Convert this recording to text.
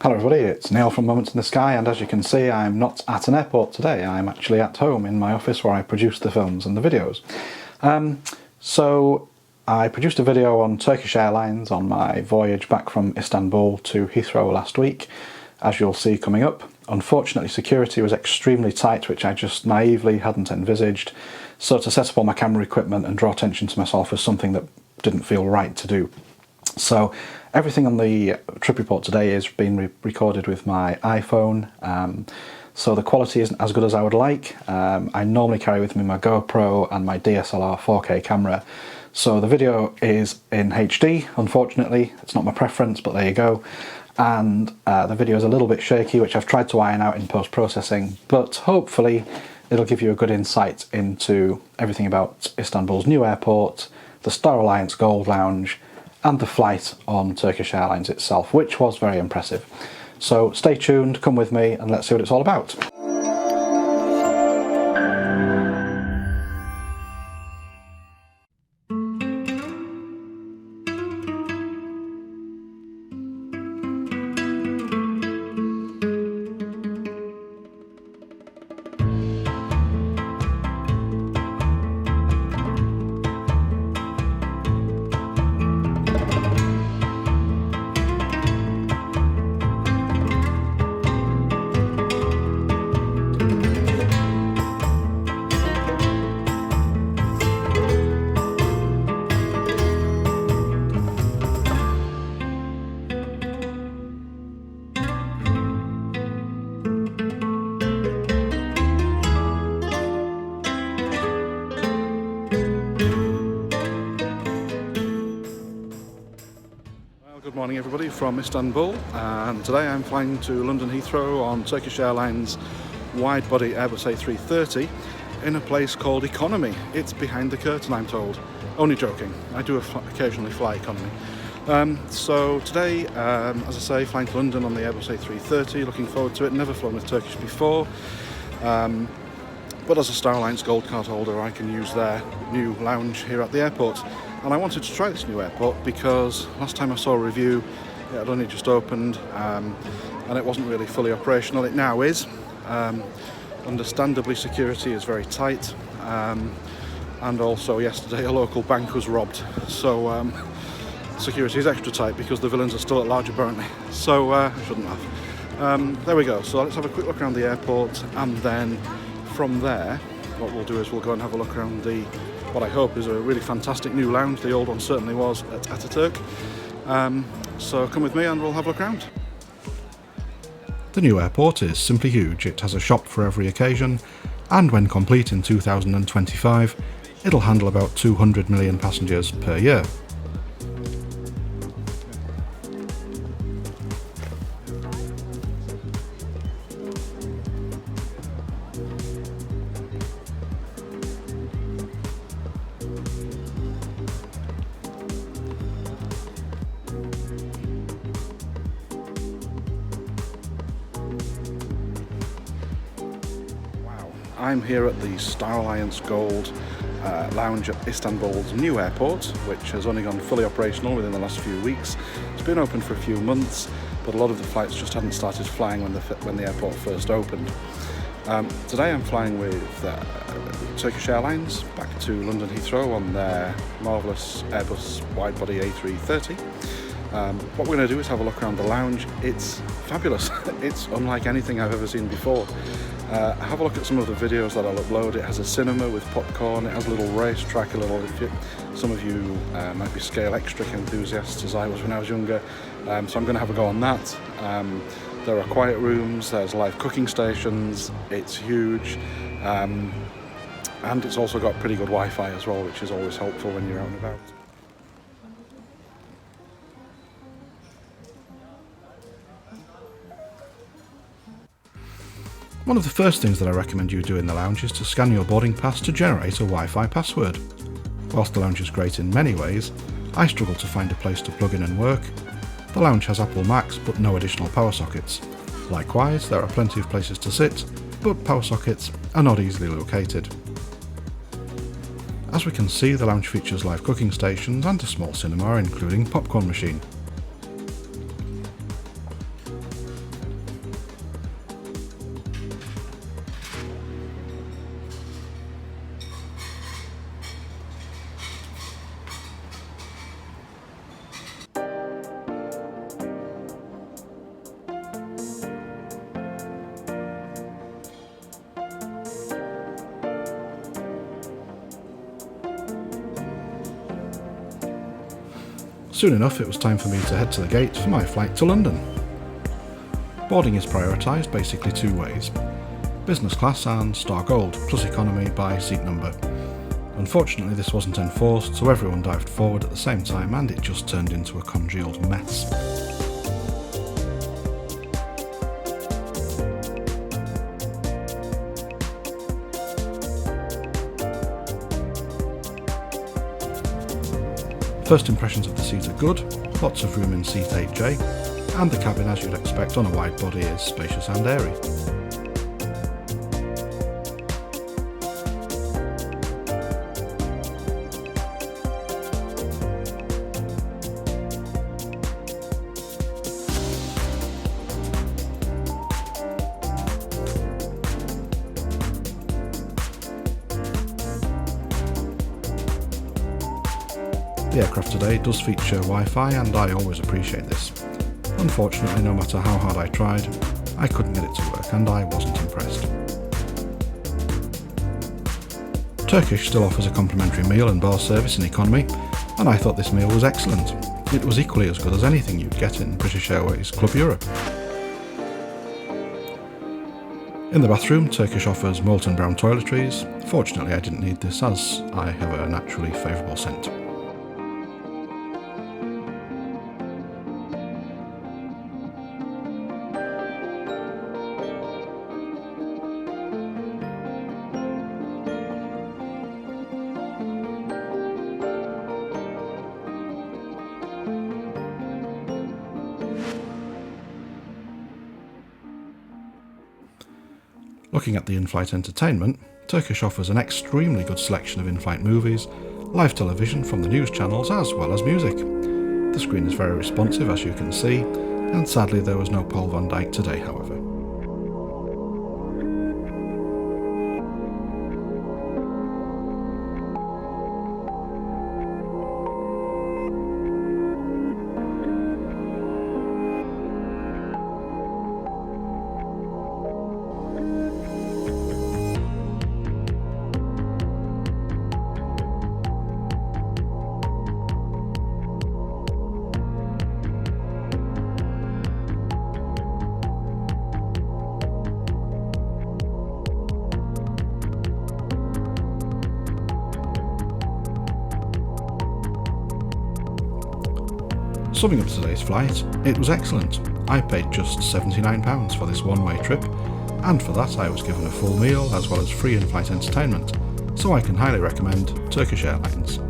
Hello everybody, it's Neil from Moments in the Sky, and as you can see I'm not at an airport today. I'm actually at home in my office where I produce the films and the videos. So I produced a video on Turkish Airlines on my voyage back from Istanbul to Heathrow last week, as you'll see coming up. Unfortunately, security was extremely tight, which I just naively hadn't envisaged, so to set up all my camera equipment and draw attention to myself was something that didn't feel right to do. So everything on the trip report today is being recorded with my iPhone, so the quality isn't as good as I would like. I normally carry with me my GoPro and my DSLR 4K camera, so the video is in HD. Unfortunately, it's not my preference, but there you go. And the video is a little bit shaky, which I've tried to iron out in post-processing, but hopefully it'll give you a good insight into everything about Istanbul's new airport, the Star Alliance Gold Lounge, and the flight on Turkish Airlines itself, which was very impressive. So stay tuned, come with me, and let's see what it's all about. Good morning everybody from Istanbul, and today I'm flying to London Heathrow on Turkish Airlines wide-body Airbus A330 in a place called Economy. It's behind the curtain, I'm told. Only joking, I do occasionally fly economy. So today, as I say, flying to London on the Airbus A330, looking forward to it. Never flown with Turkish before, but as a Star Alliance Gold card holder I can use their new lounge here at the airport. And I wanted to try this new airport because last time I saw a review it had only just opened, and it wasn't really fully operational. It now is. Understandably, security is very tight, and also yesterday a local bank was robbed, so security is extra tight because the villains are still at large apparently, so I shouldn't have. There we go, so let's have a quick look around the airport, and then from there what we'll do is we'll go and have a look around the what I hope is a really fantastic new lounge. The old one certainly was at Ataturk. So come with me and we'll have a look around. The new airport is simply huge. It has a shop for every occasion, and when complete in 2025, it'll handle about 200 million passengers per year. I'm here at the Star Alliance Gold Lounge at Istanbul's new airport, which has only gone fully operational within the last few weeks. It's been open for a few months, but a lot of the flights just hadn't started flying when the airport first opened. Today I'm flying with Turkish Airlines back to London Heathrow on their marvellous Airbus wide-body A330. What we're going to do is have a look around the lounge. It's fabulous. It's unlike anything I've ever seen before. Have a look at some of the videos that I'll upload. It has a cinema with popcorn, it has a little racetrack, some of you might be scale extric enthusiasts as I was when I was younger, so I'm going to have a go on that. There are quiet rooms, there's live cooking stations, it's huge, and it's also got pretty good Wi-Fi as well, which is always helpful when you're out and about. One of the first things that I recommend you do in the lounge is to scan your boarding pass to generate a Wi-Fi password. Whilst the lounge is great in many ways, I struggle to find a place to plug in and work. The lounge has Apple Macs but no additional power sockets. Likewise, there are plenty of places to sit, but power sockets are not easily located. As we can see, the lounge features live cooking stations and a small cinema, including popcorn machine. Soon enough it was time for me to head to the gate for my flight to London. Boarding is prioritised basically two ways: business class and Star Gold, plus economy by seat number. Unfortunately this wasn't enforced, so everyone dived forward at the same time and it just turned into a congealed mess. First impressions of the seat are good, lots of room in seat 8J, and the cabin, as you'd expect on a wide body, is spacious and airy. The aircraft today does feature Wi-Fi, and I always appreciate this. Unfortunately, no matter how hard I tried, I couldn't get it to work and I wasn't impressed. Turkish still offers a complimentary meal and bar service in economy, and I thought this meal was excellent. It was equally as good as anything you'd get in British Airways Club Europe. In the bathroom, Turkish offers molten brown toiletries. Fortunately, I didn't need this as I have a naturally favourable scent. Looking at the in-flight entertainment, Turkish offers an extremely good selection of in-flight movies, live television from the news channels, as well as music. The screen is very responsive, as you can see, and sadly there was no Paul van Dyk today, however. Summing up today's flight, it was excellent. I paid just £79 for this one-way trip, and for that I was given a full meal as well as free in-flight entertainment, so I can highly recommend Turkish Airlines.